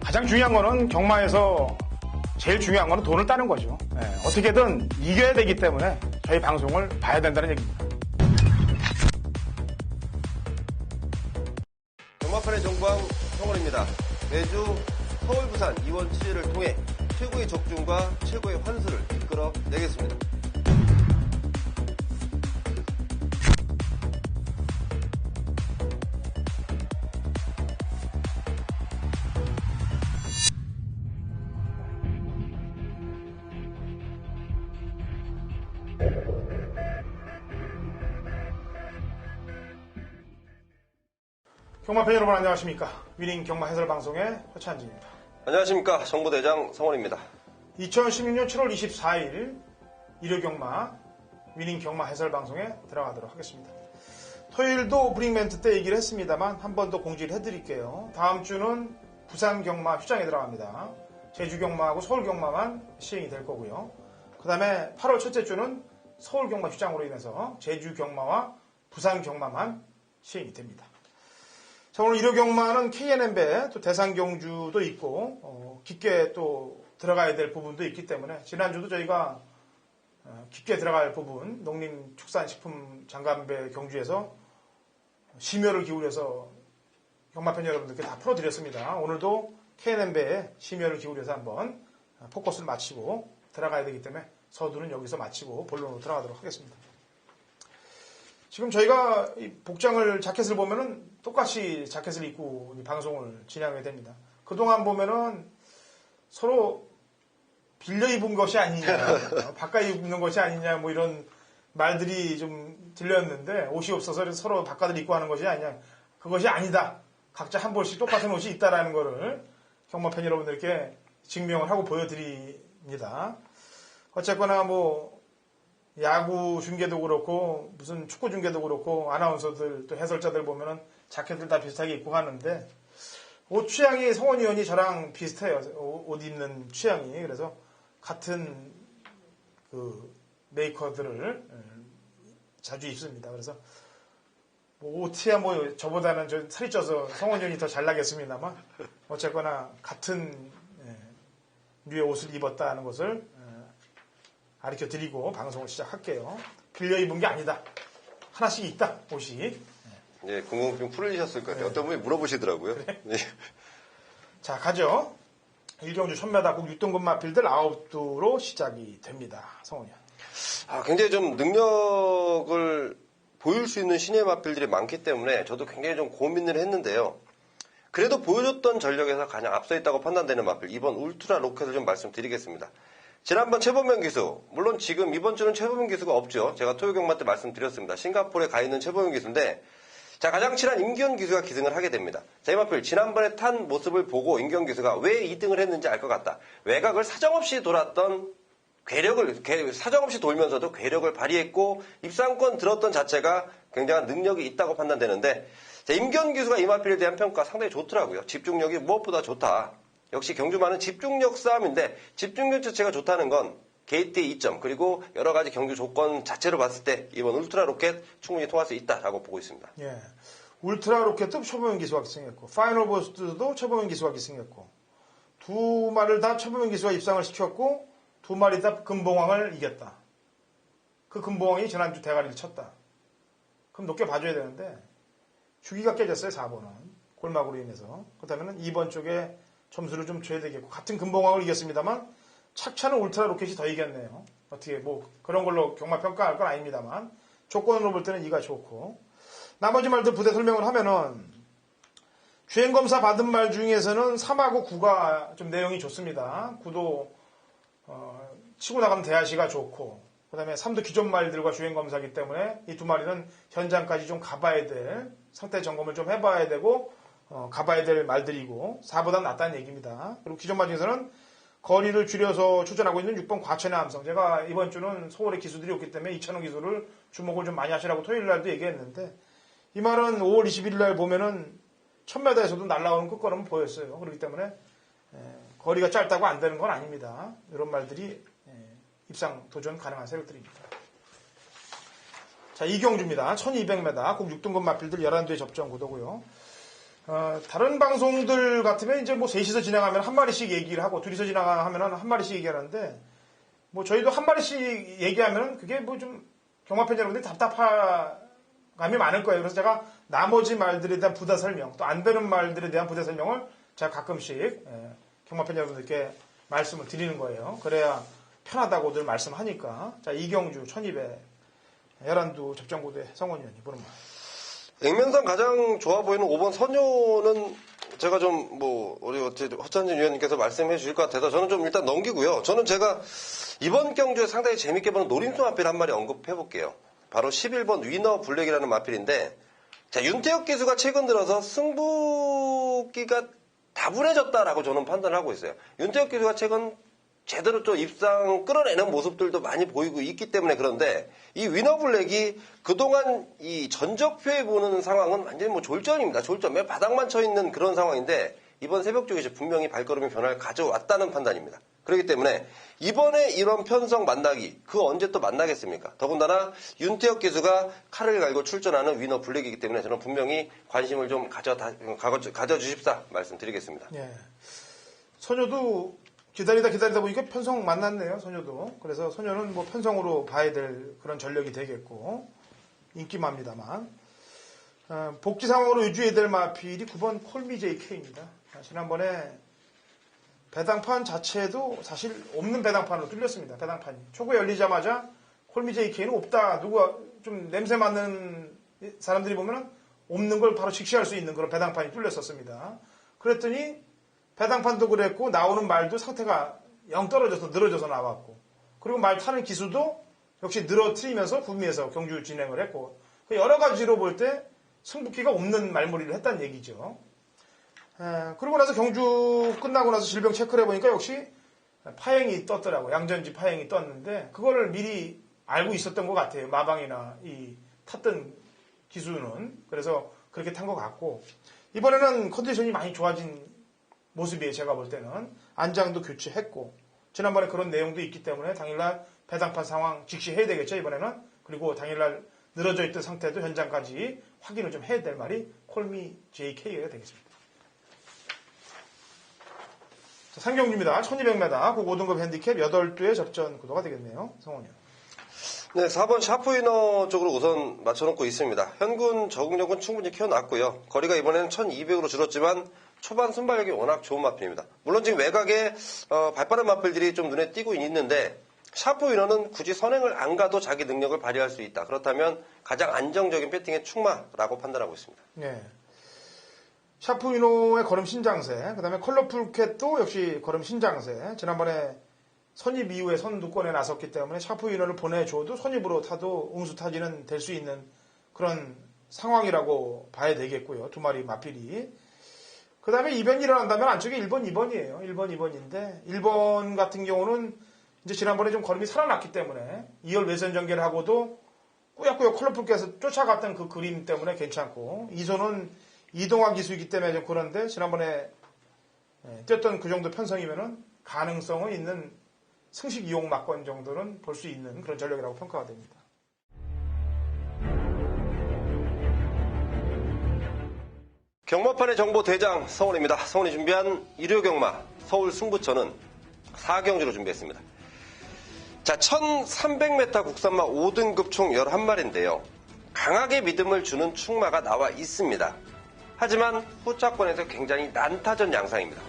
가장 중요한 거는 경마에서 제일 중요한 거는 돈을 따는 거죠. 어떻게든 이겨야 되기 때문에 저희 방송을 봐야 된다는 얘기입니다. 경마판의 정광 성원입니다. 매주 서울, 부산, 이원 취재를 통해 최고의 적중과 최고의 환수를 이끌어내겠습니다. 경마팬 여러분 안녕하십니까. 위닝 경마 해설 방송의 허찬진입니다. 안녕하십니까. 정보대장 성원입니다. 2016년 7월 24일 일요 경마 위닝 경마 해설 방송에 들어가도록 하겠습니다. 토요일도 오프닝 멘트 때 얘기를 했습니다만 한 번 더 공지를 해드릴게요. 다음 주는 부산 경마 휴장에 들어갑니다. 제주 경마하고 서울 경마만 시행이 될 거고요. 그 다음에 8월 첫째 주는 서울 경마 휴장으로 인해서 제주 경마와 부산 경마만 시행이 됩니다. 자, 오늘 일요 경마는 KNM배 또 대상 경주도 있고 깊게 또 들어가야 될 부분도 있기 때문에 지난주도 저희가 깊게 들어갈 부분 농림축산식품장관배 경주에서 심혈을 기울여서 경마팬 여러분들께 다 풀어드렸습니다. 오늘도 KNM배에 심혈을 기울여서 한번 포커스를 마치고 들어가야 되기 때문에 서두는 여기서 마치고 본론으로 들어가도록 하겠습니다. 지금 저희가 이 복장을 자켓을 보면은 똑같이 자켓을 입고 이 방송을 진행하게 됩니다. 그동안 보면은 서로 빌려 입은 것이 아니냐, 바꿔 입는 것이 아니냐, 뭐 이런 말들이 좀 들렸는데 옷이 없어서 서로 바꿔들 입고 하는 것이 아니냐. 그것이 아니다. 각자 한 벌씩 똑같은 옷이 있다라는 거를 경마팬 여러분들께 증명을 하고 보여드립니다. 어쨌거나 뭐 야구 중계도 그렇고 무슨 축구 중계도 그렇고 아나운서들 또 해설자들 보면은 자켓들 다 비슷하게 입고 하는데 옷 취향이 성원 의원이 저랑 비슷해요. 옷 입는 취향이. 그래서 같은 그 메이커들을 자주 입습니다. 그래서 뭐 OT야 뭐 저보다는 저 살이 쪄서 성원 의원이 더 잘 나겠습니다만 어쨌거나 같은 류의 옷을 입었다는 것을 가르쳐 드리고 방송을 시작할게요. 빌려 입은 게 아니다. 하나씩 있다, 옷이. 네, 궁금증 풀리셨을 것 같아요. 네. 어떤 분이 물어보시더라고요. 그래? 네. 자, 가죠. 일경주 1000m국 6등급 마필들 9두로 시작이 됩니다. 성훈이. 굉장히 좀 능력을 보일 수 있는 신예 마필들이 많기 때문에 저도 굉장히 좀 고민을 했는데요. 그래도 보여줬던 전력에서 가장 앞서 있다고 판단되는 마필, 이번 울트라 로켓을 좀 말씀드리겠습니다. 지난번 최범현 기수, 물론 지금 이번 주는 최범현 기수가 없죠. 제가 토요 경마 때 말씀드렸습니다. 싱가포르에 가 있는 최범현 기수인데, 자, 가장 친한 임기현 기수가 기승을 하게 됩니다. 자, 이 마필, 지난번에 탄 모습을 보고 임기현 기수가 왜 2등을 했는지 알 것 같다. 외곽을 사정없이 돌았던 사정없이 돌면서도 괴력을 발휘했고, 입상권 들었던 자체가 굉장한 능력이 있다고 판단되는데, 자, 임기현 기수가 이 마필에 대한 평가 상당히 좋더라고요. 집중력이 무엇보다 좋다. 역시 경주마는 집중력 싸움인데 집중력 자체가 좋다는 건 게이트의 이점 그리고 여러 가지 경주 조건 자체로 봤을 때 이번 울트라 로켓 충분히 통할 수 있다라고 보고 있습니다. 예, 울트라 로켓도 최범현 기수가 기승했고 파이널 버스트도 최범현 기수가 기승했고 두 마리를 다 최범현 기수가 입상을 시켰고 두 마리 다 금봉왕을 이겼다. 그 금봉왕이 지난주 대가리를 쳤다. 그럼 높게 봐줘야 되는데 주기가 깨졌어요. 4번은 골막으로 인해서. 그렇다면 2번 쪽에 점수를 좀 줘야 되겠고 같은 금봉왕을 이겼습니다만 착차는 울트라 로켓이 더 이겼네요. 어떻게 뭐 그런 걸로 경마 평가할 건 아닙니다만 조건으로 볼 때는 이가 좋고 나머지 말들 부대 설명을 하면은 주행검사 받은 말 중에서는 3하고 9가 좀 내용이 좋습니다. 9도 치고 나가면 대하시가 좋고 그 다음에 3도 기존 말들과 주행검사이기 때문에 이 두 마리는 현장까지 좀 가봐야 될 상태 점검을 좀 해봐야 되고 가봐야 될 말들이고 4보다 낫다는 얘기입니다. 그리고 기존 말 중에서는 거리를 줄여서 출전하고 있는 6번 과천의 함성. 제가 이번 주는 서울의 기수들이 없기 때문에 이찬호 기수를 주목을 좀 많이 하시라고 토요일 날도 얘기했는데 이 말은 5월 21일 날 보면은 1000m에서도 날아오는 끝걸음을 보였어요. 그렇기 때문에 거리가 짧다고 안 되는 건 아닙니다. 이런 말들이 입상 도전 가능한 세력들입니다. 자, 이경주입니다. 1200m 국 6등급 마필들 11두의 접전 구도고요. 다른 방송들 같으면 이제 뭐 셋이서 진행하면 한 마리씩 얘기를 하고 둘이서 진행하면 한 마리씩 얘기하는데 뭐 저희도 한 마리씩 얘기하면 그게 뭐 좀 경마팬 여러분들이 답답함이 많을 거예요. 그래서 제가 나머지 말들에 대한 부다 설명 또 안 되는 말들에 대한 부다 설명을 제가 가끔씩 경마팬 여러분들께 말씀을 드리는 거예요. 그래야 편하다고들 말씀하니까. 자, 이경주 1200 열한두 접전고대 성원위원이 보는 말. 액면상 가장 좋아 보이는 5번 선효는 제가 좀 우리 허찬진 위원님께서 말씀해 주실 것 같아서 저는 좀 일단 넘기고요. 저는 제가 이번 경주에 상당히 재밌게 보는 노림수 마필 한 마리 언급해 볼게요. 바로 11번 위너 블랙이라는 마필인데, 자, 윤태혁 기수가 최근 들어서 승부기가 다분해졌다라고 저는 판단을 하고 있어요. 윤태혁 기수가 최근 제대로 좀 입상 끌어내는 모습들도 많이 보이고 있기 때문에 그런데 이 위너 블랙이 그동안 이 전적표에 보는 상황은 완전히 뭐 졸전입니다. 졸전. 맨 바닥만 쳐 있는 그런 상황인데 이번 새벽 쪽에 분명히 발걸음의 변화를 가져왔다는 판단입니다. 그렇기 때문에 이번에 이런 편성 만나기 그 언제 또 만나겠습니까? 더군다나 윤태혁 기수가 칼을 갈고 출전하는 위너 블랙이기 때문에 저는 분명히 관심을 좀 가져주십사 말씀드리겠습니다. 예. 소녀도 기다리다 보니까 편성 만났네요, 소녀도. 그래서 소녀는 뭐 편성으로 봐야 될 그런 전력이 되겠고, 인기마입니다만. 복지 상황으로 유지해야 될 마필이 9번 콜미 JK입니다. 지난번에 배당판 자체도 사실 없는 배당판으로 뚫렸습니다, 배당판이. 초구에 열리자마자 콜미 JK는 없다. 누가 좀 냄새 맡는 사람들이 보면은 없는 걸 바로 직시할 수 있는 그런 배당판이 뚫렸었습니다. 그랬더니 배당판도 그랬고 나오는 말도 상태가 영 떨어져서 늘어져서 나왔고 그리고 말 타는 기수도 역시 늘어뜨리면서 구미에서 경주 진행을 했고 여러 가지로 볼 때 승부기가 없는 말머리를 했다는 얘기죠. 그러고 나서 경주 끝나고 나서 질병 체크를 해보니까 역시 파행이 떴더라고요. 양전지 파행이 떴는데 그거를 미리 알고 있었던 것 같아요. 마방이나 이 탔던 기수는. 그래서 그렇게 탄 것 같고 이번에는 컨디션이 많이 좋아진 모습이에요. 제가 볼 때는. 안장도 교체했고 지난번에 그런 내용도 있기 때문에 당일날 배당판 상황 직시해야 되겠죠. 이번에는. 그리고 당일날 늘어져 있던 상태도 현장까지 확인을 좀 해야 될 말이 콜미 JK가 되겠습니다. 자, 상경주입니다. 1200m 그 5등급 핸디캡 8두의 접전 구도가 되겠네요. 성원이요. 네, 4번 샤프위너 쪽으로 우선 맞춰놓고 있습니다. 현군 적응력은 충분히 키워놨고요. 거리가 이번에는 1200으로 줄었지만 초반 순발력이 워낙 좋은 마필입니다. 물론 지금 외곽에 발빠른 마필들이 좀 눈에 띄고 있는데 샤프위너는 굳이 선행을 안 가도 자기 능력을 발휘할 수 있다. 그렇다면 가장 안정적인 배팅의 충마라고 판단하고 있습니다. 네. 샤프위너의 걸음 신장세, 그 다음에 컬러풀캣도 역시 걸음 신장세. 지난번에 선입 이후에 선두권에 나섰기 때문에 샤프위너를 보내줘도 선입으로 타도 응수타지는 될 수 있는 그런 상황이라고 봐야 되겠고요. 두 마리 마필이. 그 다음에 이변이 일어난다면 안쪽에 1번, 2번이에요. 1번, 2번인데 1번 같은 경우는 이제 지난번에 좀 걸음이 살아났기 때문에 2열 외선 전개를 하고도 꾸역꾸역 컬러풀캣에서 쫓아갔던 그 그림 때문에 괜찮고 2손은 이동화 기수이기 때문에 좀 그런데 지난번에 뛰었던 그 정도 편성이면은 가능성은 있는 승식 이용 막권 정도는 볼 수 있는 그런 전력이라고 평가가 됩니다. 경마판의 정보 대장 성원입니다. 성원이 준비한 일요 경마 서울 승부처는 4경주로 준비했습니다. 자, 1300m 국산마 5등급 총 11마리인데요. 강하게 믿음을 주는 충마가 나와 있습니다. 하지만 후차권에서 굉장히 난타전 양상입니다.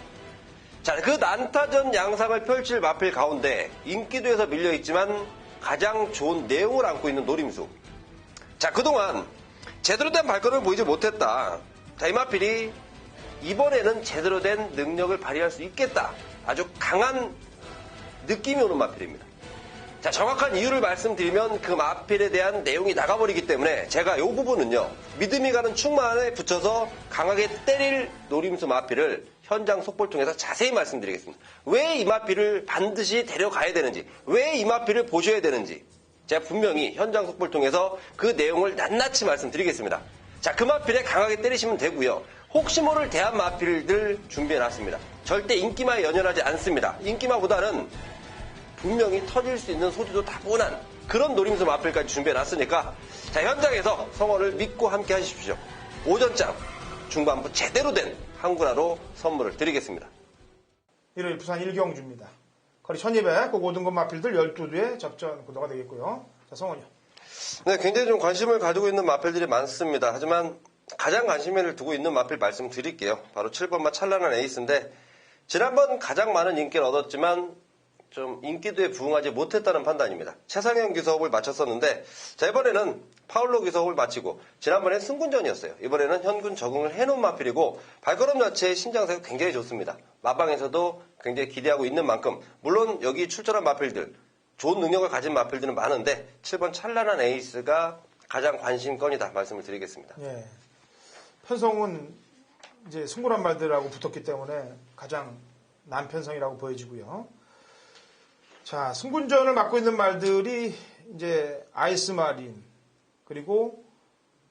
자, 그 난타전 양상을 펼칠 마필 가운데 인기도에서 밀려있지만 가장 좋은 내용을 안고 있는 노림수. 자, 그동안 제대로 된 발걸음을 보이지 못했다. 자, 이 마필이 이번에는 제대로 된 능력을 발휘할 수 있겠다. 아주 강한 느낌이 오는 마필입니다. 자, 정확한 이유를 말씀드리면 그 마필에 대한 내용이 나가버리기 때문에 제가 이 부분은요, 믿음이 가는 충만에 붙여서 강하게 때릴 노림수 마필을 현장 속보를 통해서 자세히 말씀드리겠습니다. 왜 이 마필을 반드시 데려가야 되는지, 왜 이 마필을 보셔야 되는지 제가 분명히 현장 속보를 통해서 그 내용을 낱낱이 말씀드리겠습니다. 자, 그 마필에 강하게 때리시면 되고요. 혹시 모를 대한 마필들 준비해놨습니다. 절대 인기마에 연연하지 않습니다. 인기마보다는 분명히 터질 수 있는 소지도 다분한 그런 노림수 마필까지 준비해놨으니까 자, 현장에서 성원을 믿고 함께 하십시오. 오전장 중반부 제대로 된 한구라로 선물을 드리겠습니다. 일요일 부산 1경주입니다. 거리 1200, 그 5등급 마필들 12두의 접전 구도가 되겠고요. 자, 성원이요. 네, 굉장히 좀 관심을 가지고 있는 마필들이 많습니다. 하지만 가장 관심을 두고 있는 마필 말씀드릴게요. 바로 7번마 찬란한 에이스인데 지난번 가장 많은 인기를 얻었지만 좀 인기도에 부응하지 못했다는 판단입니다. 최상현 기수업을 마쳤었는데 자, 이번에는 파울로 기수업을 마치고 지난번엔 승군전이었어요. 이번에는 현군 적응을 해놓은 마필이고 발걸음 자체의 신장세가 굉장히 좋습니다. 마방에서도 굉장히 기대하고 있는 만큼 물론 여기 출전한 마필들 좋은 능력을 가진 마필들은 많은데 7번 찬란한 에이스가 가장 관심건이다 말씀을 드리겠습니다. 예. 편성은 이제 승부란 말들하고 붙었기 때문에 가장 난편성이라고 보여지고요. 자, 승군전을 맡고 있는 말들이 이제 아이스마린, 그리고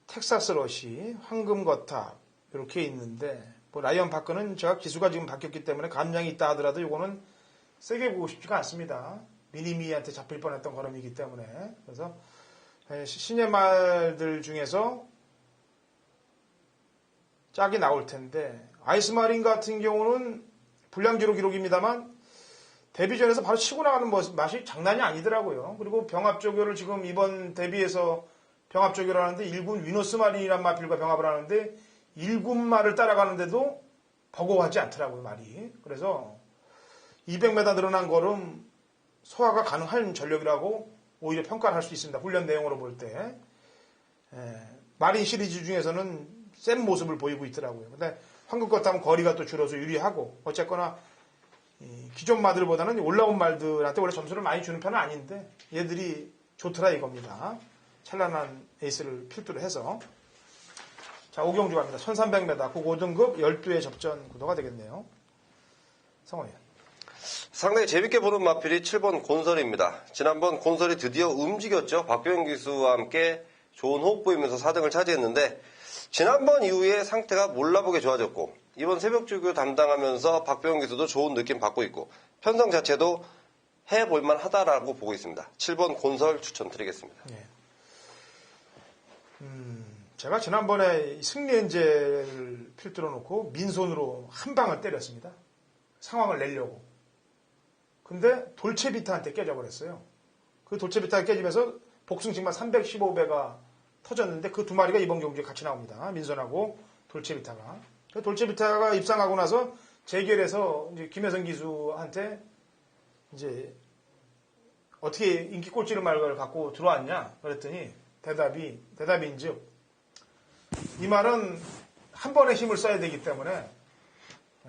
텍사스 러시, 황금거탑 이렇게 있는데 뭐 라이언 파크는 제가 기수가 지금 바뀌었기 때문에 감량이 있다 하더라도 이거는 세게 보고 싶지가 않습니다. 미니미한테 잡힐 뻔했던 걸음이기 때문에. 그래서 신의 말들 중에서 짝이 나올 텐데 아이스마린 같은 경우는 불량지로 기록입니다만 데뷔전에서 바로 치고 나가는 맛이 장난이 아니더라고요. 그리고 병합조교를 지금 이번 데뷔에서 병합조교를 하는데 1군 위너스마린이란 마필과 병합을 하는데 1군말을 따라가는데도 버거워하지 않더라고요, 말이. 그래서 200m 늘어난 걸음 소화가 가능한 전력이라고 오히려 평가를 할 수 있습니다. 훈련 내용으로 볼 때. 마린 시리즈 중에서는 센 모습을 보이고 있더라고요. 근데 황금거탑은 거리가 또 줄어서 유리하고 어쨌거나 기존 말들보다는 올라온 말들한테 원래 점수를 많이 주는 편은 아닌데 얘들이 좋더라 이겁니다. 찬란한 에이스를 필두로 해서 자 5경주 갑니다. 1300m 5등급 12의 접전 구도가 되겠네요. 성원이요. 상당히 재밌게 보는 마필이 7번 곤설입니다. 지난번 곤설이 드디어 움직였죠. 박병현 기수와 함께 좋은 호흡 보이면서 4등을 차지했는데 지난번 이후에 상태가 몰라보게 좋아졌고 이번 새벽주교 담당하면서 박병현 기수도 좋은 느낌 받고 있고 편성 자체도 해볼만 하다라고 보고 있습니다. 7번 곤설 추천드리겠습니다. 네. 제가 지난번에 승리엔제를 필두로 놓고 민손으로 한 방을 때렸습니다. 상황을 내려고. 근데 돌체비타한테 깨져버렸어요. 그 돌체비타가 깨지면서 복승식만 315배가 터졌는데 그 두 마리가 이번 경기에 같이 나옵니다. 민손하고 돌체비타가. 돌체비타가 입상하고 나서 재결해서 이제 김혜성 기수한테 이제 어떻게 인기 꼴찌를 말을 갖고 들어왔냐 그랬더니 대답인즉 이 말은 한 번에 힘을 써야 되기 때문에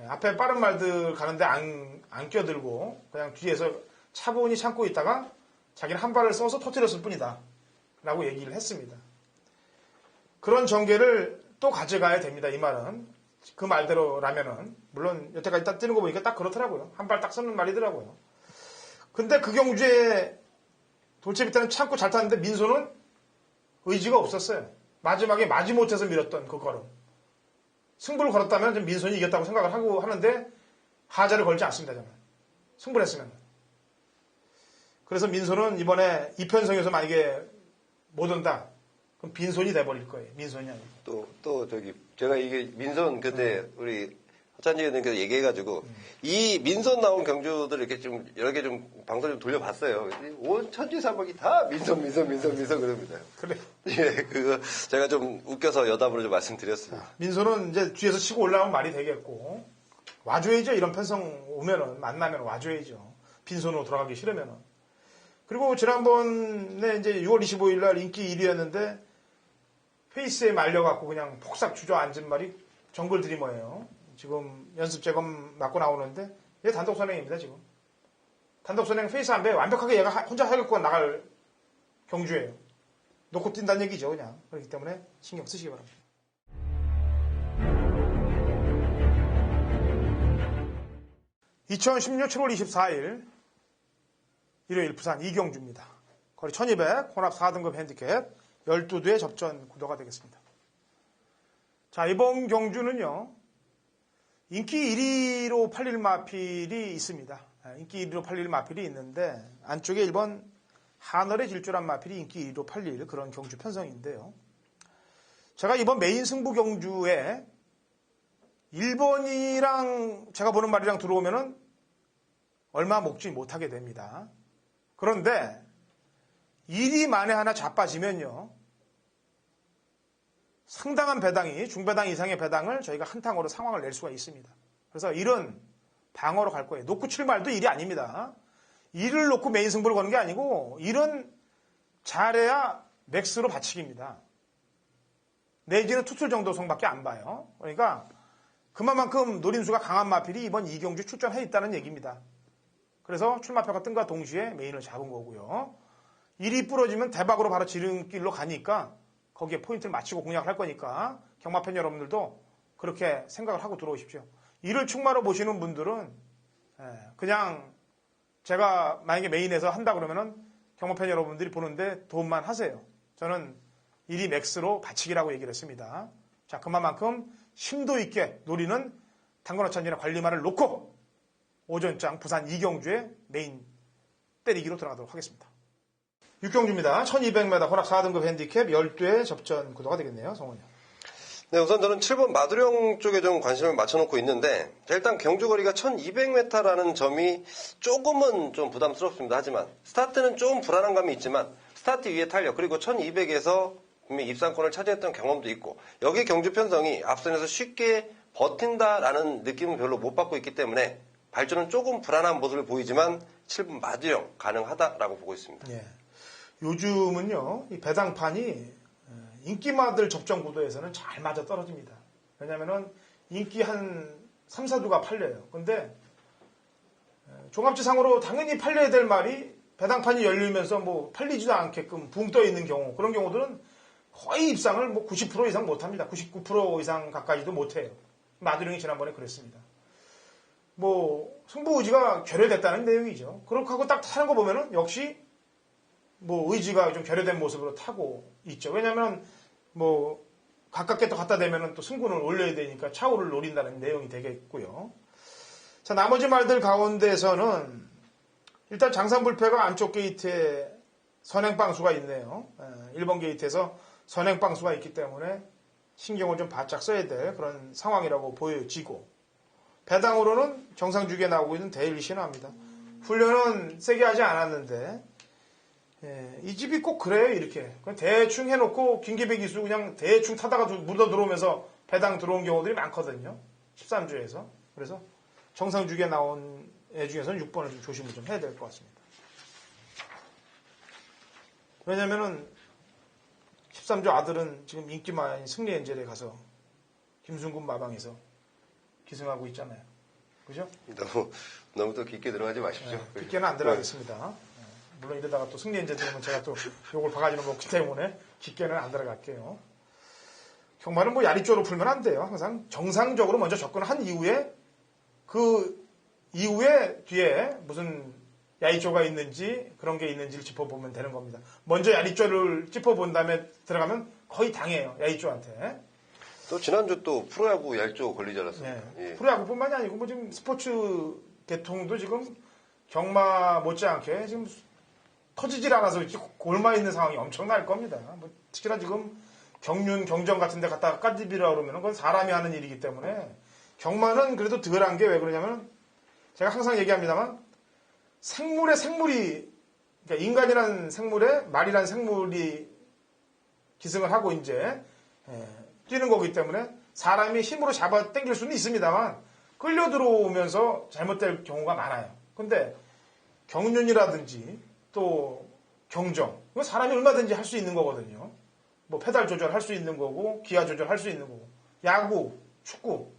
앞에 빠른 말들 가는데 안 껴들고 그냥 뒤에서 차분히 참고 있다가 자기는 한 발을 써서 터뜨렸을 뿐이다 라고 얘기를 했습니다. 그런 전개를 또 가져가야 됩니다. 이 말은 그 말대로라면은 물론 여태까지 딱 뜨는 거 보니까 딱 그렇더라고요. 한 발 딱 쓰는 말이더라고요. 근데 그 경주에 돌체비타는 참고 잘 탔는데 민소는 의지가 없었어요. 마지막에 마지못해서 밀었던 그 걸음. 승부를 걸었다면 좀 민손이 이겼다고 생각을 하고 하는데 하자를 걸지 않습니다. 저는. 승부를 했으면. 그래서 민손은 이번에 이편성에서 만약에 못 온다. 그럼 빈손이 돼버릴 거예요. 민손이 아니고. 또 저기 제가 이게 민손 그때 우리 허찬지 의원님께서 얘기해가지고 이 민손 나온 경주들 이렇게 좀 여러 개 좀 방송 좀 돌려봤어요. 온 천지사박이 다 민손 그럽니다. 그래. 예, 그거 제가 좀 웃겨서 여담으로 좀 말씀드렸습니다. 민손은 이제 뒤에서 치고 올라오면 말이 되겠고 와줘야죠. 이런 편성 오면은 만나면 와줘야죠. 빈손으로 돌아가기 싫으면은. 그리고 지난번에 이제 6월 25일 날 인기 1위였는데 페이스에 말려갖고 그냥 폭삭 주저앉은 말이 정글 드리머예요. 지금 연습 재검 맞고 나오는데 얘 단독 선행입니다. 지금 단독 선행 페이스 안 배 완벽하게 얘가 혼자 하겠고 나갈 경주예요. 놓고 뛴다는 얘기죠. 그냥 그렇기 때문에 신경 쓰시기 바랍니다. (2016) 7월 24일 일요일 부산 이경주입니다. 거리 1200 혼합 4등급 핸디캡 12두의 접전 구도가 되겠습니다. 자, 이번 경주는요. 인기 1위로 팔릴 마필이 있습니다. 인기 1위로 팔릴 마필이 있는데 안쪽에 1번 하늘의 질주란 마필이 인기 1위로 팔릴 그런 경주 편성인데요. 제가 이번 메인 승부 경주에 1번이랑 제가 보는 말이랑 들어오면은 얼마 먹지 못하게 됩니다. 그런데 1이 만에 하나 자빠지면요. 상당한 배당이 중배당 이상의 배당을 저희가 한탕으로 상황을 낼 수가 있습니다. 그래서 1은 방어로 갈 거예요. 놓고 칠 말도 1이 아닙니다. 1을 놓고 메인 승부를 거는 게 아니고 1은 잘해야 맥스로 받치기입니다. 내지는 투틀 정도 성밖에 안 봐요. 그러니까 그만큼 노림수가 강한 마필이 이번 이경주 출전해 있다는 얘기입니다. 그래서 출마표가 뜬과 동시에 메인을 잡은 거고요. 1이 부러지면 대박으로 바로 지름길로 가니까 거기에 포인트를 맞추고 공략을 할 거니까 경마팬 여러분들도 그렇게 생각을 하고 들어오십시오. 1을 충마로 보시는 분들은 그냥 제가 만약에 메인에서 한다 그러면은 경마팬 여러분들이 보는데 도움만 하세요. 저는 1이 맥스로 받치기라고 얘기를 했습니다. 자, 그만큼 심도 있게 노리는 당근어천지나 관리마를 놓고 오전장 부산 이경주의 메인 때리기로 들어가도록 하겠습니다. 육경주입니다. 1200m 혼합 4등급 핸디캡 12회 접전 구도가 되겠네요. 성훈이. 네, 우선 저는 7번 마두령 쪽에 좀 관심을 맞춰놓고 있는데 일단 경주거리가 1200m라는 점이 조금은 좀 부담스럽습니다. 하지만 스타트는 좀 불안한 감이 있지만 스타트 위에 탄력 그리고 1200에서 분명히 입상권을 차지했던 경험도 있고 여기 경주 편성이 앞선에서 쉽게 버틴다라는 느낌은 별로 못 받고 있기 때문에 발전은 조금 불안한 모습을 보이지만 7번 마두령 가능하다라고 보고 있습니다. 예. 요즘은요, 이 배당판이 인기마들 접전 구도에서는 잘 맞아 떨어집니다. 왜냐면은 인기 한 3, 4두가 팔려요. 근데 종합지상으로 당연히 팔려야 될 말이 배당판이 열리면서 뭐 팔리지도 않게끔 붕 떠 있는 경우, 그런 경우들은 거의 입상을 뭐 90% 이상 못합니다. 99% 이상 가까이도 못해요. 마두령이 지난번에 그랬습니다. 뭐 승부 의지가 결여됐다는 내용이죠. 그렇게 하고 딱 타는 거 보면은 역시 뭐 의지가 좀 결여된 모습으로 타고 있죠. 왜냐하면 뭐 가깝게 또 갖다 대면은 또 승군을 올려야 되니까 차후를 노린다는 내용이 되겠고요. 자, 나머지 말들 가운데서는 일단 장산불패가 안쪽 게이트에 선행방수가 있네요. 1번 게이트에서 선행방수가 있기 때문에 신경을 좀 바짝 써야 될 그런 상황이라고 보여지고, 배당으로는 정상주기에 나오고 있는 대일 신화입니다. 훈련은 세게 하지 않았는데 이 집이 꼭 그래요. 이렇게 그냥 대충 해놓고 김기배 기수 그냥 대충 타다가 묻어 들어오면서 배당 들어온 경우들이 많거든요. 13주에서. 그래서 정상주기에 나온 애 중에서는 6번을 좀 조심을 좀 해야 될 것 같습니다. 왜냐면은 13주 아들은 지금 인기마인 승리엔젤에 가서 김순군 마방에서 기승하고 있잖아요. 그죠? 너무 또 깊게 들어가지 마십시오. 깊게는 안 들어가겠습니다. 물론 이러다가 또 승리엔젤 들으면 제가 또 욕을 바가지로 먹기 때문에 깊게는 안 들어갈게요. 경마는 뭐 야리조로 풀면 안 돼요. 항상 정상적으로 먼저 접근을 한 이후에 그 이후에 뒤에 무슨 야리조가 있는지 그런 게 있는지를 짚어보면 되는 겁니다. 먼저 야리조를 짚어본 다음에 들어가면 거의 당해요. 야리조한테. 또 지난주 또 프로야구 얄조 걸리지 않았습니까? 네. 예. 프로야구뿐만이 아니고 뭐 지금 스포츠 계통도 지금 경마 못지않게 지금 터지질 않아서 골마 있는 상황이 엄청날 겁니다. 뭐 특히나 지금 경륜, 경정 같은 데 갖다가 까집이라 그러면 그건 사람이 하는 일이기 때문에 경마는 그래도 덜한 게 왜 그러냐면 제가 항상 얘기합니다만 생물이 그러니까 인간이란 생물에 말이란 생물이 기승을 하고 이제 뛰는 거기 때문에 사람이 힘으로 잡아 당길 수는 있습니다만 끌려 들어오면서 잘못될 경우가 많아요. 근데 경륜이라든지 또 경정, 이거 사람이 얼마든지 할 수 있는 거거든요. 뭐 페달 조절할 수 있는 거고 기아 조절할 수 있는 거고 야구, 축구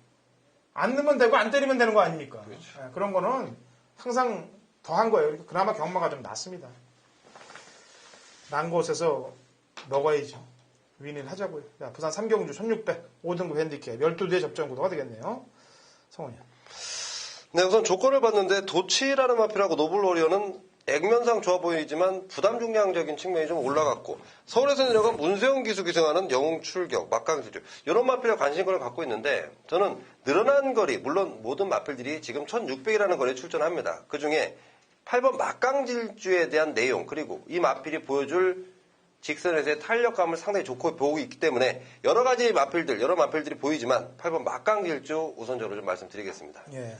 안 넣으면 되고 안 때리면 되는 거 아닙니까? 그렇죠. 그런 거는 항상 더한 거예요. 그나마 경마가 좀 낫습니다. 난 곳에서 먹어야죠. 윈윈 하자고요. 자, 부산 삼경주 1600 5등급 핸디캡 12대 접전 구도가 되겠네요. 성훈이. 네, 우선 조건을 봤는데 도치라는 마필하고 노블워리어는 액면상 좋아 보이지만 부담 중량적인 측면이 좀 올라갔고 서울에서 내려간 문세영 기수 기승하는 영웅 출격, 막강수주 이런 마필에 관심권을 갖고 있는데 저는 늘어난 거리, 물론 모든 마필들이 지금 1600이라는 거리에 출전합니다. 그중에 8번 막강질주에 대한 내용 그리고 이 마필이 보여줄 직선에서의 탄력감을 상당히 좋고 보고 있기 때문에 여러 가지 마필들, 여러 마필들이 보이지만 8번 막강길주 우선적으로 좀 말씀드리겠습니다. 예.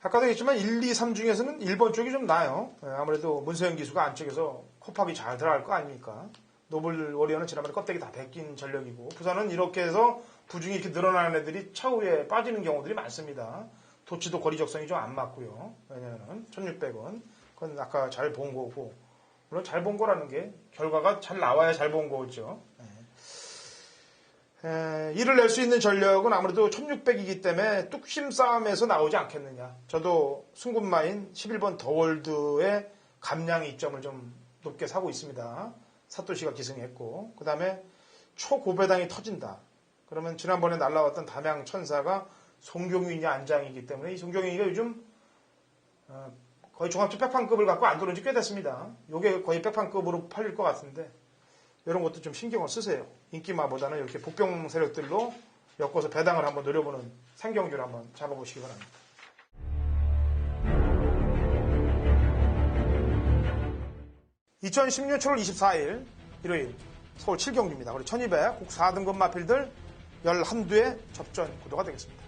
아까도 얘기했지만 1, 2, 3 중에서는 1번 쪽이 좀 나아요. 예, 아무래도 문세영 기수가 안쪽에서 컵합이 잘 들어갈 거 아닙니까? 노블 워리어는 지난번에 껍데기 다 벗긴 전력이고 부산은 이렇게 해서 부중이 이렇게 늘어나는 애들이 차후에 빠지는 경우들이 많습니다. 도치도 거리 적성이 좀 안 맞고요. 왜냐하면 1600원 그건 아까 잘 본 거고 물론 잘 본 거라는 게 결과가 잘 나와야 잘 본 거죠. 이를 낼 수 있는 전력은 아무래도 1600이기 때문에 뚝심 싸움에서 나오지 않겠느냐. 저도 승군마인 11번 더월드의 감량 이점을 좀 높게 사고 있습니다. 사토시가 기승했고 그 다음에 초고배당이 터진다. 그러면 지난번에 날라왔던 담양 천사가 송경윤이 안장이기 때문에 이 송경윤이가 요즘 거의 종합주 백판급을 갖고 안 들어온 지 꽤 됐습니다. 이게 거의 백판급으로 팔릴 것 같은데 이런 것도 좀 신경을 쓰세요. 인기마보다는 이렇게 복병 세력들로 엮어서 배당을 한번 노려보는 생경주를 한번 잡아보시기 바랍니다. 2016년 7월 24일 일요일 서울 7경주입니다. 우리 1200 국 4등급 마필들 11두의 접전 구도가 되겠습니다.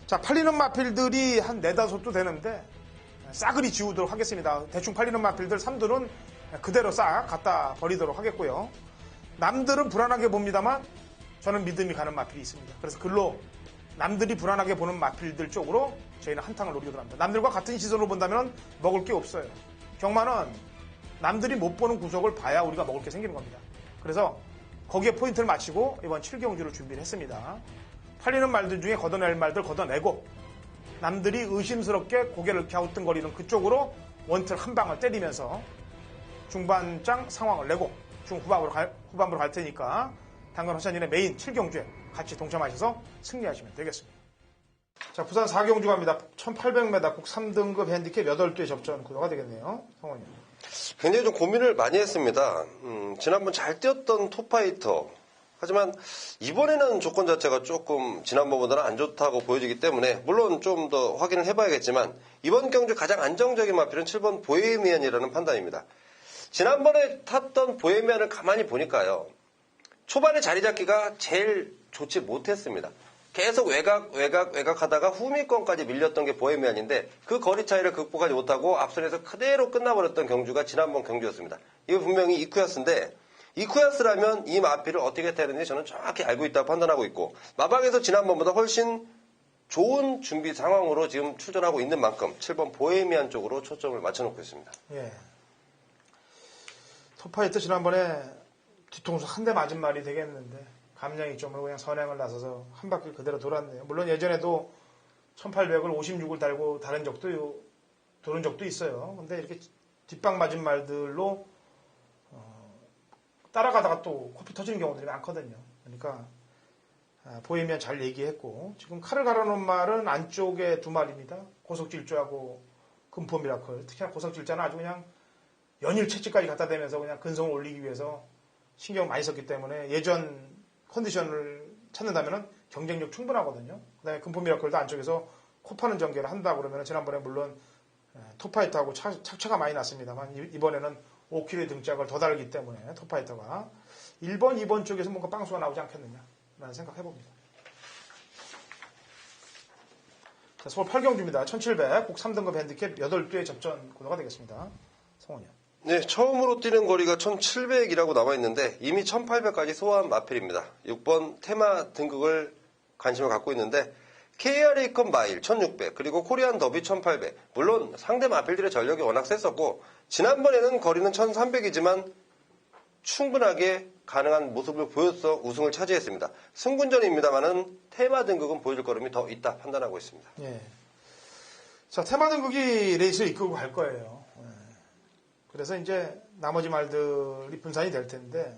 자, 팔리는 마필들이 한 4, 5도 되는데 싸그리 지우도록 하겠습니다. 대충 팔리는 마필들 3두는 그대로 싹 갖다 버리도록 하겠고요. 남들은 불안하게 봅니다만 저는 믿음이 가는 마필이 있습니다. 그래서 글로 남들이 불안하게 보는 마필들 쪽으로 저희는 한탕을 노리도록 합니다. 남들과 같은 시선으로 본다면 먹을 게 없어요. 경마는 남들이 못 보는 구석을 봐야 우리가 먹을 게 생기는 겁니다. 그래서 거기에 포인트를 맞추고 이번 7경주를 준비를 했습니다. 팔리는 말들 중에 걷어낼 말들 걷어내고 남들이 의심스럽게 고개를 갸우뚱거리는 그쪽으로 원틀 한 방을 때리면서 중반장 상황을 내고 후반부로 갈 테니까 당근 허찬인의 메인 7경주에 같이 동참하셔서 승리하시면 되겠습니다. 자, 부산 4경주 갑니다. 1800m 국 3등급 핸디캡 8두의 접전 구도가 되겠네요. 성원님. 굉장히 좀 고민을 많이 했습니다. 지난번 잘 뛰었던 톱파이터. 하지만 이번에는 조건 자체가 조금 지난번보다는 안 좋다고 보여지기 때문에 물론 좀 더 확인을 해봐야겠지만 이번 경주 가장 안정적인 마필은 7번 보헤미안이라는 판단입니다. 지난번에 탔던 보헤미안을 가만히 보니까요. 초반에 자리 잡기가 제일 좋지 못했습니다. 계속 외곽 하다가 후미권까지 밀렸던 게 보헤미안인데 그 거리 차이를 극복하지 못하고 앞선에서 그대로 끝나버렸던 경주가 지난번 경주였습니다. 이거 분명히 이쿠야스인데 이쿠야스라면 이 마필을 어떻게 타야 되는지 저는 정확히 알고 있다고 판단하고 있고 마방에서 지난번보다 훨씬 좋은 준비 상황으로 지금 출전하고 있는 만큼 7번 보헤미안 쪽으로 초점을 맞춰놓고 있습니다. 예. 톱파이터 지난번에 뒤통수 한 대 맞은 말이 되겠는데 감량이 좀 그냥 선행을 나서서 한 바퀴 그대로 돌았네요. 물론 예전에도 1800을 56을 달고 도는 적도 있어요. 근데 이렇게 뒷방 맞은 말들로 따라가다가 또 코피 터지는 경우들이 많거든요. 그러니까 보이면 잘 얘기했고 지금 칼을 갈아놓은 말은 안쪽에 두 마리입니다. 고석질주하고 금포 미라클. 특히나 고석질자는 아주 그냥 연일 채찍까지 갖다 대면서 그냥 근성을 올리기 위해서 신경을 많이 썼기 때문에 예전 컨디션을 찾는다면 경쟁력 충분하거든요. 그다음에 금포 미라클도 안쪽에서 코 파는 전개를 한다 그러면 지난번에 물론 톱파이터하고 착차가 많이 났습니다만 이번에는 5kg의 등짝을 더 달기 때문에 톱파이터가 1번, 2번 쪽에서 뭔가 빵수가 나오지 않겠느냐라는 생각 해봅니다. 자, 서울 8경주입니다. 1700, 국 3등급 핸디캡 8두의 접전 구도가 되겠습니다. 성원이요. 네, 처음으로 뛰는 거리가 1700이라고 나와 있는데 이미 1800까지 소화한 마필입니다. 6번 테마 등급을 관심을 갖고 있는데 KRA컵 마일 1600 그리고 코리안 더비 1800 물론 상대 마필들의 전력이 워낙 셌었고 지난번에는 거리는 1300이지만 충분하게 가능한 모습을 보여서 우승을 차지했습니다. 승군전입니다만은 테마 등급은 보여줄 걸음이 더 있다 판단하고 있습니다. 예. 자, 테마 등급이 레이스를 이끌고 갈 거예요. 예. 그래서 이제 나머지 말들이 분산이 될 텐데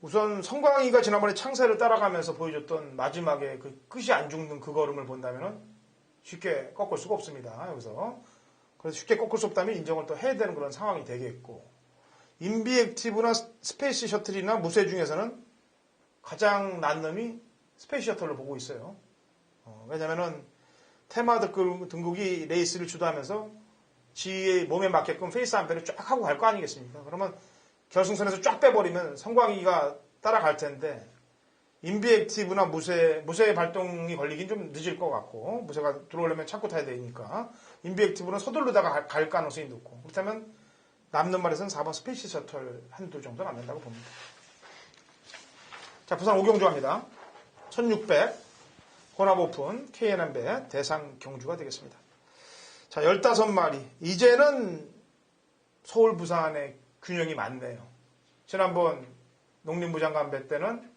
우선 성광이가 지난번에 창세를 따라가면서 보여줬던 마지막에 그 끝이 안 죽는 그 걸음을 본다면 쉽게 꺾을 수가 없습니다. 여기서. 그래서 쉽게 꺾을 수 없다면 인정을 또 해야 되는 그런 상황이 되겠고 인비 액티브나 스페이스 셔틀이나 무쇠 중에서는 가장 난 놈이 스페이스 셔틀을 보고 있어요. 왜냐면은 테마 등급이 레이스를 주도하면서 지의 몸에 맞게끔 페이스 암페를 쫙 하고 갈 거 아니겠습니까? 그러면 결승선에서 쫙 빼버리면 성광이가 따라갈 텐데 인비액티브나 무쇠 발동이 걸리긴 좀 늦을 것 같고 무쇠가 들어오려면 찾고 타야 되니까 인비액티브는 서둘르다가 갈 가능성이 높고 그렇다면 남는 말에서는 4번 스페이스 셔틀 한두 정도 남는다고 봅니다. 자, 부산 오경주합니다. 1600 혼합 오픈 K&N배 대상 경주가 되겠습니다. 자, 15마리. 이제는 서울 부산의 균형이 맞네요. 지난번 농림부 장관배 때는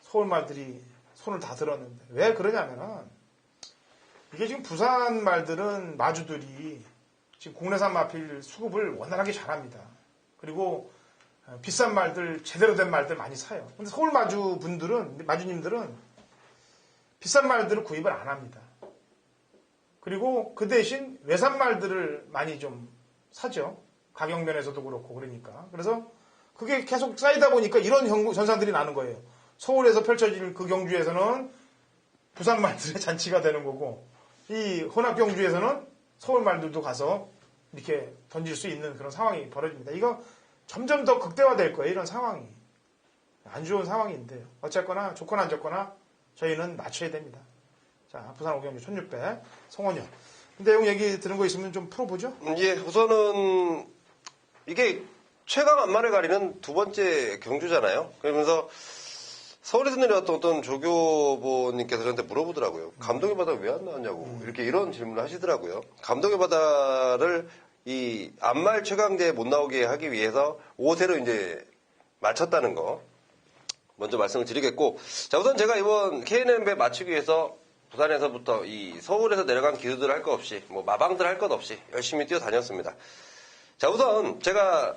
서울 말들이 손을 다 들었는데 왜 그러냐면은 이게 지금 부산 말들은 마주들이 지금 국내산 마필 수급을 원활하게 잘합니다. 그리고 비싼 말들 제대로 된 말들 많이 사요. 근데 서울 마주님들은 비싼 말들을 구입을 안 합니다. 그리고 그 대신 외산 말들을 많이 좀 사죠. 가격 면에서도 그렇고 그러니까. 그래서 그게 계속 쌓이다 보니까 이런 현상들이 나는 거예요. 서울에서 펼쳐질 그 경주에서는 부산 말들의 잔치가 되는 거고 이 혼합 경주에서는 서울 말들도 가서 이렇게 던질 수 있는 그런 상황이 벌어집니다. 이거 점점 더 극대화될 거예요. 이런 상황이. 안 좋은 상황인데요. 어쨌거나 좋거나 안 좋거나 저희는 맞춰야 됩니다. 자, 부산 오경주 1600 송원현. 내용 얘기 들은 거 있으면 좀 풀어보죠. 예, 우선은 이게 최강 안마를 가리는 두 번째 경주잖아요. 그러면서 서울에서 내려왔던 어떤 조교보님께서 저한테 물어보더라고요. 감독의 바다 왜 안 나왔냐고 이런 질문을 하시더라고요. 감독의 바다를 이 안말 최강대에 못 나오게 하기 위해서 5세로 이제 맞췄다는 거 먼저 말씀을 드리겠고, 자, 우선 제가 이번 K&N배 맞추기 위해서 부산에서부터 이 서울에서 내려간 기수들 할 것 없이 뭐 마방들 할 것 없이 열심히 뛰어다녔습니다. 자, 우선 제가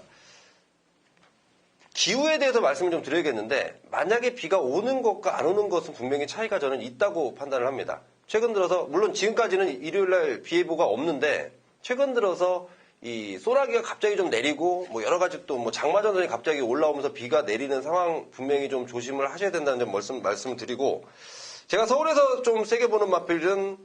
기후에 대해서 말씀을 좀 드려야겠는데 만약에 비가 오는 것과 안 오는 것은 분명히 차이가 저는 있다고 판단을 합니다. 최근 들어서 물론 지금까지는 일요일날 비 예보가 없는데 최근 들어서 이 소나기가 갑자기 좀 내리고 뭐 여러 가지 또 뭐 장마전선이 갑자기 올라오면서 비가 내리는 상황 분명히 좀 조심을 하셔야 된다는 점 말씀을 드리고, 제가 서울에서 좀 세게 보는 마필은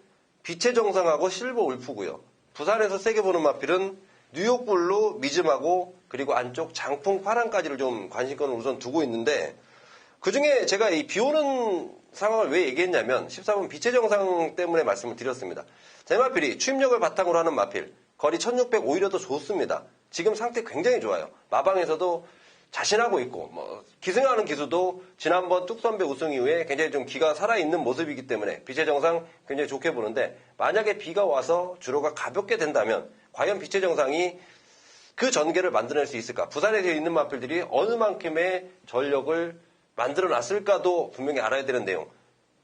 빛의 정상하고 실버 울프고요. 부산에서 세게 보는 마필은 뉴욕 블루, 미즘하고 그리고 안쪽 장풍 파란까지를 좀 관심권을 우선 두고 있는데, 그중에 제가 이 비 오는 상황을 왜 얘기했냐면 14번 빛의 정상 때문에 말씀을 드렸습니다. 제 마필이 추임력을 바탕으로 하는 마필, 거리 1600 오히려 더 좋습니다. 지금 상태 굉장히 좋아요. 마방에서도 자신하고 있고 뭐 기승하는 기수도 지난번 뚝선배 우승 이후에 굉장히 좀 기가 살아있는 모습이기 때문에 빛의 정상 굉장히 좋게 보는데, 만약에 비가 와서 주로가 가볍게 된다면 과연 빛의 정상이 그 전개를 만들어낼 수 있을까? 부산에 있는 마필들이 어느 만큼의 전력을 만들어놨을까도 분명히 알아야 되는 내용.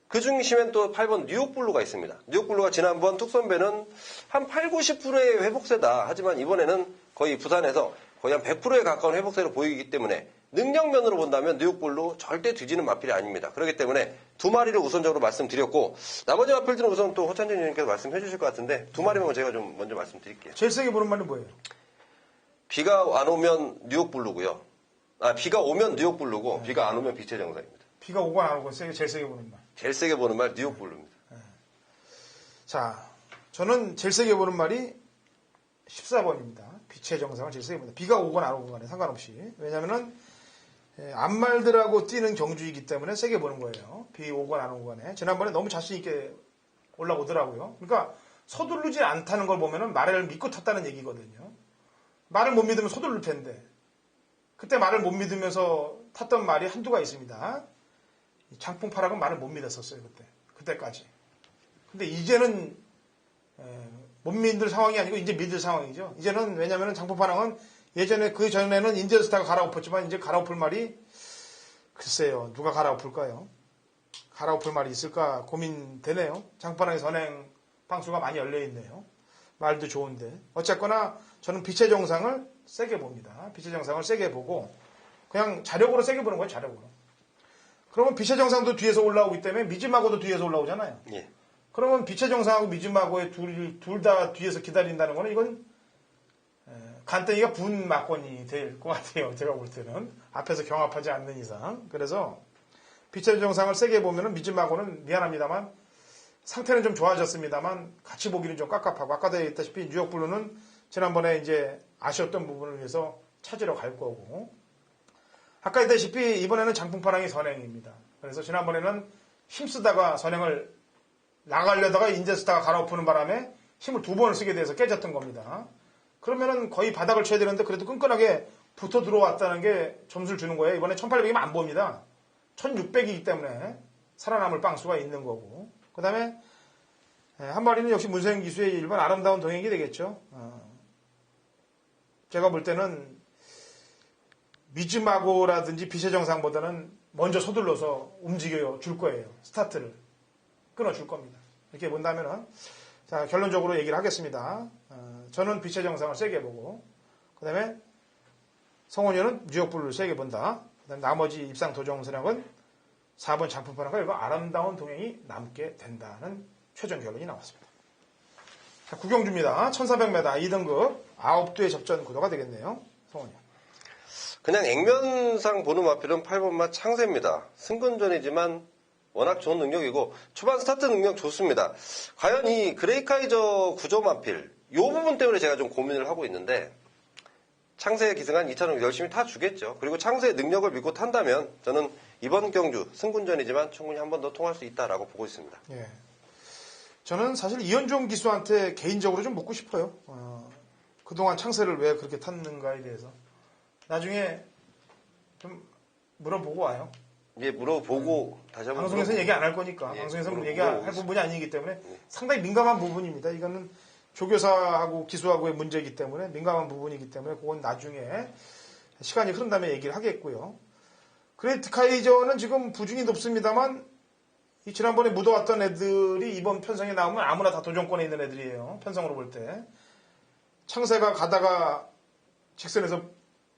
그 중심엔 또 8번 뉴욕블루가 있습니다. 뉴욕블루가 지난번 툭선배는 한 8, 90%의 회복세다. 하지만 이번에는 거의 부산에서 거의 한 100%에 가까운 회복세로 보이기 때문에 능력면으로 본다면 뉴욕블루 절대 뒤지는 마필이 아닙니다. 그렇기 때문에 두 마리를 우선적으로 말씀드렸고, 나머지 마필들은 우선 또 호찬진 님께서 말씀해 주실 것 같은데 두 마리만 제가 좀 먼저 말씀드릴게요. 제일 세게 보는 말은 뭐예요? 비가 안 오면 뉴욕블루고요. 비가 오면 뉴욕블루고 비가 안 오면 빛의 정상입니다. 비가 오거나 안 오고 제일 세게 보는 말. 제일 세게 보는 말 뉴욕블루입니다. 자, 저는 제일 세게 보는 말이 14번입니다. 빛의 정상을 제일 세게 봅니다. 비가 오거나 안 오건 간에 상관없이. 왜냐면은 앞말들하고 뛰는 경주이기 때문에 세게 보는 거예요. 비 오거나 안 오건 간에. 지난번에 너무 자신 있게 올라오더라고요. 그러니까 서두르지 않다는 걸 보면은 말을 믿고 탔다는 얘기거든요. 말을 못 믿으면 서두를 텐데. 그때 말을 못 믿으면서 탔던 말이 한두가 있습니다. 장풍파락은 말을 못 믿었었어요. 그때까지. 근데 이제는 못 믿을 상황이 아니고 이제 믿을 상황이죠. 이제는 왜냐하면 장풍파락은 예전에 그 전에는 인제스타가 갈아엎었지만 이제 갈아엎을 말이 글쎄요. 누가 갈아엎을까요? 갈아엎을 말이 있을까 고민되네요. 장풍파락의 선행 방수가 많이 열려있네요. 말도 좋은데. 어쨌거나 저는 빛의 정상을 세게 봅니다. 빛의 정상을 세게 보고 그냥 자력으로 세게 보는 거예요. 자력으로. 그러면 빛의 정상도 뒤에서 올라오기 때문에 미즈마고도 뒤에서 올라오잖아요. 예. 그러면 빛의 정상하고 미즈마고의 둘 다 뒤에서 기다린다는 거는 이건 간땡이가 분 막건이 될 것 같아요. 제가 볼 때는. 앞에서 경합하지 않는 이상. 그래서 빛의 정상을 세게 보면은 미즈마고는 미안합니다만 상태는 좀 좋아졌습니다만 같이 보기는 좀 깝깝하고, 아까도 얘기했다시피 뉴욕블루는 지난번에 이제 아쉬웠던 부분을 위해서 찾으러 갈 거고. 아까 했다시피 이번에는 장풍파랑이 선행입니다. 그래서 지난번에는 힘쓰다가 선행을 나가려다가 인제스타가 갈아엎는 바람에 힘을 2번을 쓰게 돼서 깨졌던 겁니다. 그러면은 거의 바닥을 쳐야 되는데 그래도 끈끈하게 붙어 들어왔다는 게 점수를 주는 거예요. 이번에 1800이면 안 봅니다. 1600이기 때문에 살아남을 빵수가 있는 거고. 그 다음에 한 마리는 역시 문세영 기수의 1번 아름다운 동행이 되겠죠. 제가 볼 때는 미즈마고라든지 빛의 정상보다는 먼저 서둘러서 움직여 줄 거예요. 스타트를 끊어줄 겁니다. 이렇게 본다면은 자 결론적으로 얘기를 하겠습니다. 저는 빛의 정상을 세게 보고 그 다음에 성원이는 뉴욕블루를 세게 본다. 그 다음에 나머지 입상 도정선행은 4번 장풍파랑과 1번 아름다운 동행이 남게 된다는 최종 결론이 나왔습니다. 자, 구경주입니다. 1400m 2등급 9두의 접전 구도가 되겠네요. 성원이. 그냥 액면상 보는 마필은 8번마 창세입니다. 승근전이지만 워낙 좋은 능력이고 초반 스타트 능력 좋습니다. 과연 이 그레이카이저 구조 마필 이 부분 때문에 제가 좀 고민을 하고 있는데 창세의 기승한 2차는 열심히 타주겠죠. 그리고 창세의 능력을 믿고 탄다면 저는 이번 경주 승군전이지만 충분히 한 번 더 통할 수 있다라고 보고 있습니다. 예. 저는 사실 이현종 기수한테 개인적으로 좀 묻고 싶어요. 그동안 창세를 왜 그렇게 탔는가에 대해서. 나중에 좀 물어보고 와요. 예, 물어보고 다시 한번 방송에서는 얘기 안 할 거니까. 예, 방송에서는 얘기할 부분이 아니기 때문에 상당히 민감한 부분입니다. 이거는 조교사하고 기수하고의 문제이기 때문에 민감한 부분이기 때문에 그건 나중에 시간이 흐른 다음에 얘기를 하겠고요. 그레이트 카이저는 지금 부진이 높습니다만 이 지난번에 묻어왔던 애들이 이번 편성에 나오면 아무나 다 도전권에 있는 애들이에요. 편성으로 볼 때. 창세가 가다가 직선에서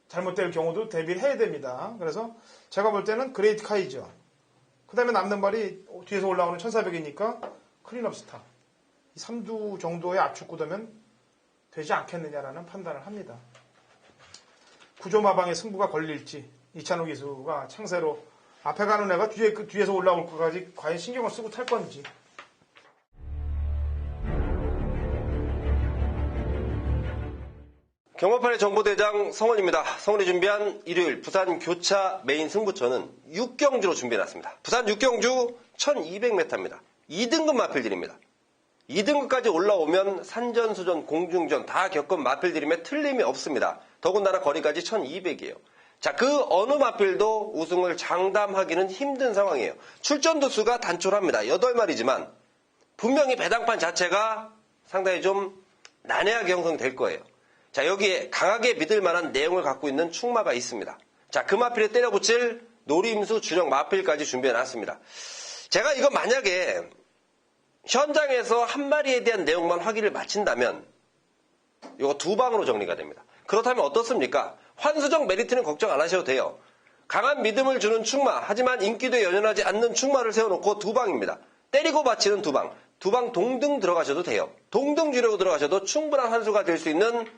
잘못될 경우도 대비를 해야 됩니다. 그래서 제가 볼 때는 그레이트 카이저. 그 다음에 남는 발이 뒤에서 올라오는 1400이니까 클린업 스타. 이 3두 정도의 압축 구도면 되지 않겠느냐라는 판단을 합니다. 구조마방의 승부가 걸릴지 이찬호 기수가 창세로 앞에 가는 애가 뒤에서 올라올 것까지 과연 신경을 쓰고 탈 건지. 경마판의 정보대장 성원입니다. 성원이 준비한 일요일 부산 교차 메인 승부처는 6경주로 준비해놨습니다. 부산 6경주 1200m입니다. 2등급 마필들입니다. 2등급까지 올라오면 산전수전 공중전 다 겪은 마필들임에 틀림이 없습니다. 더군다나 거리까지 1200이에요. 자, 그 어느 마필도 우승을 장담하기는 힘든 상황이에요. 출전 도수가 단촐합니다. 8마리지만 분명히 배당판 자체가 상당히 좀 난해하게 형성될 거예요. 자, 여기에 강하게 믿을 만한 내용을 갖고 있는 충마가 있습니다. 자, 그 마필에 때려붙일 노림수 주력 마필까지 준비해놨습니다. 제가 이거 만약에 현장에서 한 마리에 대한 내용만 확인을 마친다면 이거 2방으로 정리가 됩니다. 그렇다면 어떻습니까? 환수적 메리트는 걱정 안 하셔도 돼요. 강한 믿음을 주는 충마, 하지만 인기도에 연연하지 않는 충마를 세워놓고 2방입니다. 때리고 바치는 2방, 2방 동등 들어가셔도 돼요. 동등 주려고 들어가셔도 충분한 환수가 될 수 있는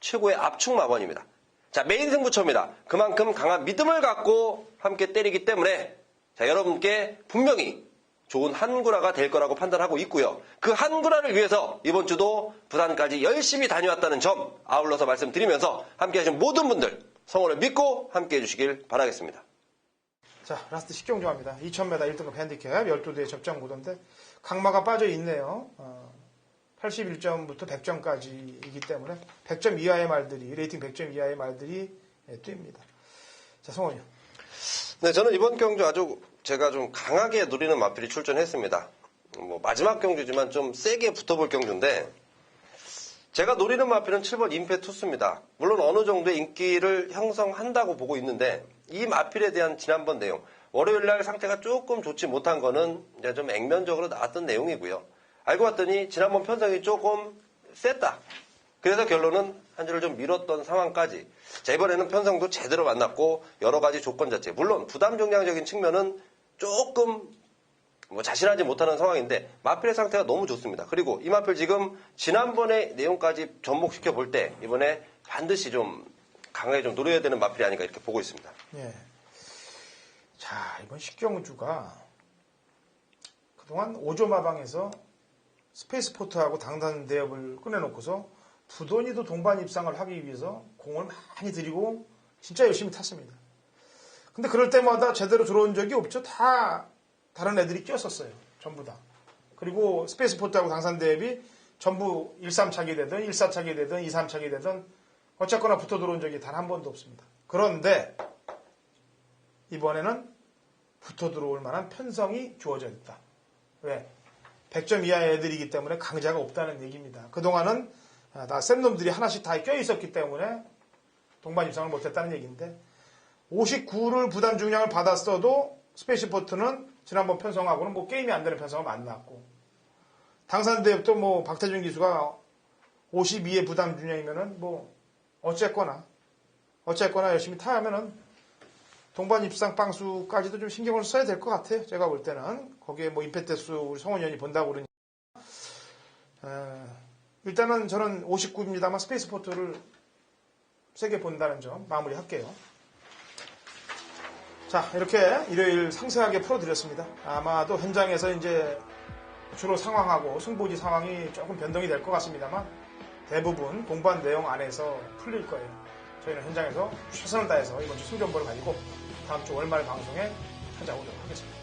최고의 압축마번입니다. 자, 메인 승부처입니다. 그만큼 강한 믿음을 갖고 함께 때리기 때문에 자, 여러분께 분명히 좋은 한구라가 될 거라고 판단하고 있고요. 그 한구라를 위해서 이번 주도 부산까지 열심히 다녀왔다는 점 아울러서 말씀드리면서 함께 하신 모든 분들 성원을 믿고 함께 해주시길 바라겠습니다. 자, 라스트 10경주 합니다. 2000m 1등급 핸디캡 12대의 접전 구도인데 강마가 빠져 있네요. 81점부터 100점까지이기 때문에 100점 이하의 말들이 레이팅 100점 이하의 말들이 뜁니다. 자, 성원이요. 네, 저는 이번 경주 아주 제가 좀 강하게 노리는 마필이 출전했습니다. 마지막 경주지만 좀 세게 붙어볼 경주인데 제가 노리는 마필은 7번 임페투스입니다. 물론 어느 정도의 인기를 형성한다고 보고 있는데 이 마필에 대한 지난번 내용 월요일날 상태가 조금 좋지 못한 거는 이제 좀 액면적으로 나왔던 내용이고요. 알고 봤더니 지난번 편성이 조금 셌다. 그래서 결론은 한 주를 좀 미뤘던 상황까지. 자, 이번에는 편성도 제대로 만났고 여러 가지 조건 자체. 물론 부담 정량적인 측면은 조금 자신하지 못하는 상황인데 마필의 상태가 너무 좋습니다. 그리고 이 마필 지금 지난번의 내용까지 접목시켜 볼 때 이번에 반드시 좀 강하게 좀 노려야 되는 마필이 아닌가 이렇게 보고 있습니다. 예. 자, 이번 10경주가 그동안 오조마방에서 스페이스포트하고 당단 대업을 꺼내놓고서 부돈이도 동반 입상을 하기 위해서 공을 많이 들이고 진짜 열심히 탔습니다. 근데 그럴 때마다 제대로 들어온 적이 없죠. 다 다른 애들이 뛰었었어요. 전부 다. 그리고 스페이스포트하고 당산대협이 전부 1-3차기 되든 1-4차기 되든 2-3차기 되든 어쨌거나 붙어 들어온 적이 단 한 번도 없습니다. 그런데 이번에는 붙어 들어올 만한 편성이 주어져 있다. 왜? 100점 이하의 애들이기 때문에 강자가 없다는 얘기입니다. 그동안은 다 쌤놈들이 하나씩 다 껴있었기 때문에 동반 입상을 못했다는 얘기인데 59를 부담 중량을 받았어도 스페이스포트는 지난번 편성하고는 뭐 게임이 안 되는 편성을 만났고 당산대협도 뭐 박태준 기수가 52의 부담 중량이면은 뭐 어쨌거나 열심히 타야면은 동반 입상 빵수까지도 좀 신경을 써야 될 것 같아요. 제가 볼 때는 거기에 뭐 임페테스 우리 성원현이 본다고 그러니 일단은 저는 59입니다만 스페이스포트를 세게 본다는 점 마무리할게요. 자, 이렇게 일요일 상세하게 풀어드렸습니다. 아마도 현장에서 이제 주로 상황하고 승부지 상황이 조금 변동이 될 것 같습니다만 대부분 공부한 내용 안에서 풀릴 거예요. 저희는 현장에서 최선을 다해서 이번 주 승전보를 가지고 다음 주 월말 방송에 찾아오도록 하겠습니다.